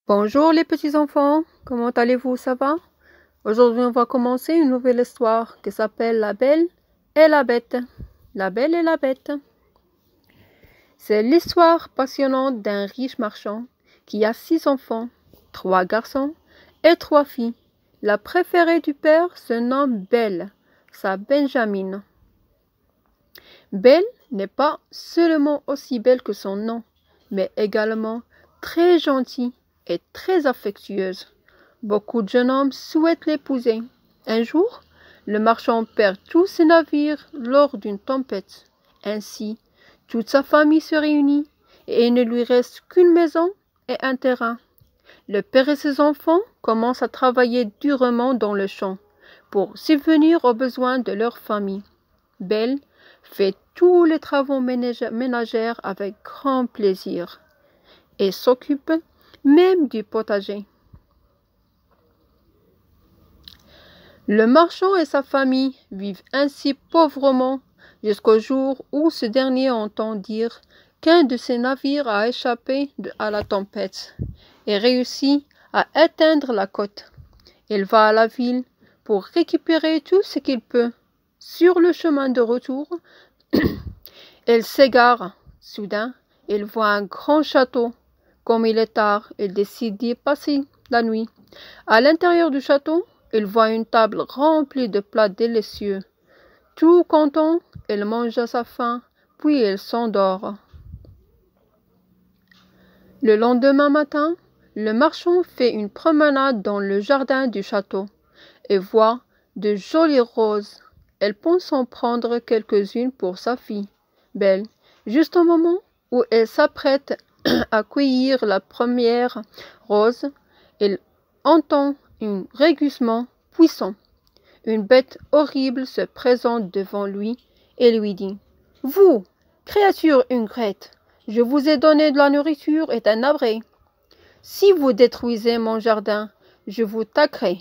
Bonjour les petits enfants, comment allez-vous, ça va? Aujourd'hui on va commencer une nouvelle histoire qui s'appelle La Belle et la Bête. La Belle et la Bête. C'est l'histoire passionnante d'un riche marchand qui a 6 enfants, 3 garçons et 3 filles. La préférée du père se nomme Belle, sa Benjamine. Belle n'est pas seulement aussi belle que son nom, mais également très gentille et très affectueuse. Beaucoup de jeunes hommes souhaitent l'épouser. Un jour, le marchand perd tous ses navires lors d'une tempête. Ainsi, toute sa famille se réunit et il ne lui reste qu'une maison et un terrain. Le père et ses enfants commencent à travailler durement dans le champ pour subvenir aux besoins de leur famille. Belle fait tous les travaux ménagères avec grand plaisir et s'occupe même du potager. Le marchand et sa famille vivent ainsi pauvrement jusqu'au jour où ce dernier entend dire qu'un de ses navires a échappé à la tempête et réussit à atteindre la côte. Il va à la ville pour récupérer tout ce qu'il peut. Sur le chemin de retour, il s'égare. Soudain, il voit un grand château. Comme il est tard, il décide d'y passer la nuit. À l'intérieur du château, il voit une table remplie de plats délicieux. Tout content, il mange à sa faim, puis il s'endort. Le lendemain matin, le marchand fait une promenade dans le jardin du château et voit de jolies roses. Elle pense en prendre quelques-unes pour sa fille, Belle. Juste au moment où elle s'apprête à cueillir la première rose, il entend un rugissement puissant. Une bête horrible se présente devant lui et lui dit « Vous, créature ingrate, je vous ai donné de la nourriture et un abri. Si vous détruisez mon jardin, je vous taquerai. »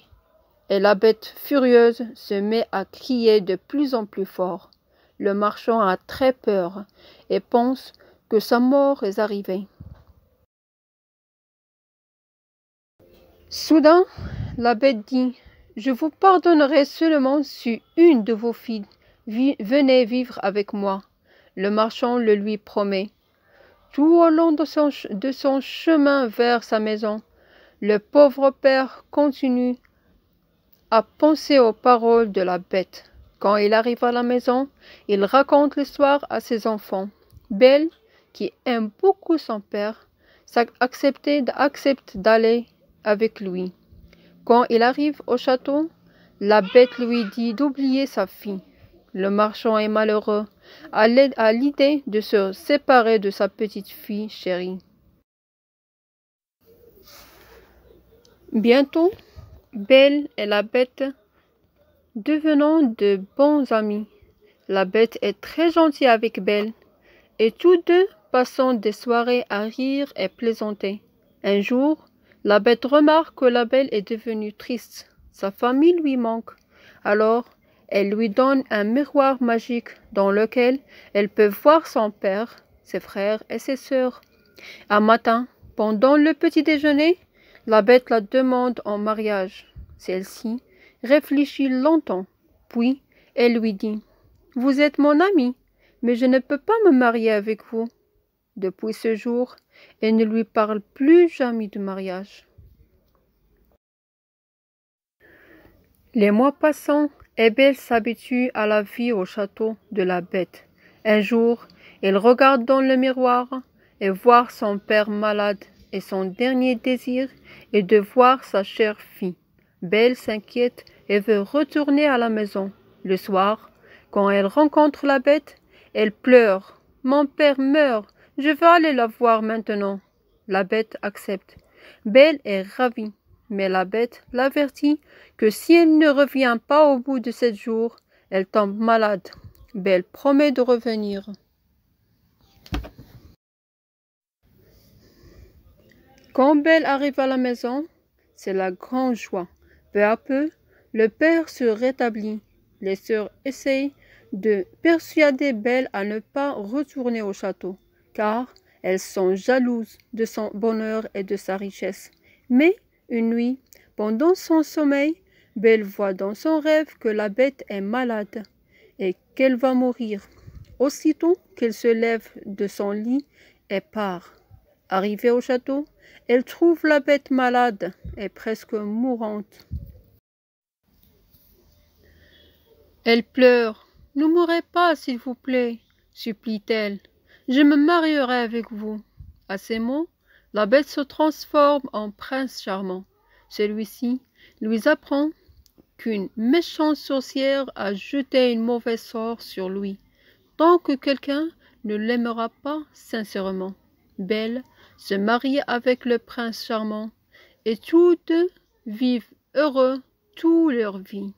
Et la bête furieuse se met à crier de plus en plus fort. Le marchand a très peur et pense que sa mort est arrivée. Soudain, la bête dit « Je vous pardonnerai seulement si une de vos filles venait vivre avec moi. » Le marchand le lui promet. Tout au long de son chemin vers sa maison, le pauvre père continue à penser aux paroles de la bête. Quand il arrive à la maison, il raconte l'histoire à ses enfants. Belle, qui aime beaucoup son père, accepte d'aller avec lui. Quand il arrive au château, la bête lui dit d'oublier sa fille. Le marchand est malheureux à l'idée de se séparer de sa petite fille chérie. Bientôt, Belle et la bête devenant de bons amis. La bête est très gentille avec Belle, et tous deux passant des soirées à rire et plaisanter. Un jour, la bête remarque que la Belle est devenue triste. Sa famille lui manque. Alors, elle lui donne un miroir magique dans lequel elle peut voir son père, ses frères et ses sœurs. Un matin, pendant le petit déjeuner, la bête la demande en mariage. Celle-ci réfléchit longtemps, puis elle lui dit « Vous êtes mon ami, mais je ne peux pas me marier avec vous. » Depuis ce jour, elle ne lui parle plus jamais de mariage. Les mois passant, et Belle s'habitue à la vie au château de la bête. Un jour, elle regarde dans le miroir et voit son père malade, et son dernier désir est de voir sa chère fille. Belle s'inquiète et veut retourner à la maison. Le soir, quand elle rencontre la bête, elle pleure. « Mon père meurt, je veux aller la voir maintenant. » La bête accepte. Belle est ravie, mais la bête l'avertit que si elle ne revient pas au bout de 7 jours, elle tombe malade. Belle promet de revenir. Quand Belle arrive à la maison, c'est la grande joie. Peu à peu, le père se rétablit. Les sœurs essayent de persuader Belle à ne pas retourner au château, car elles sont jalouses de son bonheur et de sa richesse. Mais, une nuit, pendant son sommeil, Belle voit dans son rêve que la bête est malade et qu'elle va mourir. Aussitôt qu'elle se lève de son lit et part. Arrivée au château, elle trouve la bête malade et presque mourante. Elle pleure. « Ne mourrez pas, s'il vous plaît, supplie-t-elle. Je me marierai avec vous. » À ces mots, la bête se transforme en prince charmant. Celui-ci lui apprend qu'une méchante sorcière a jeté une mauvaise sort sur lui, tant que quelqu'un ne l'aimera pas sincèrement. Belle se marie avec le prince charmant, et toutes vivent heureux toute leur vie.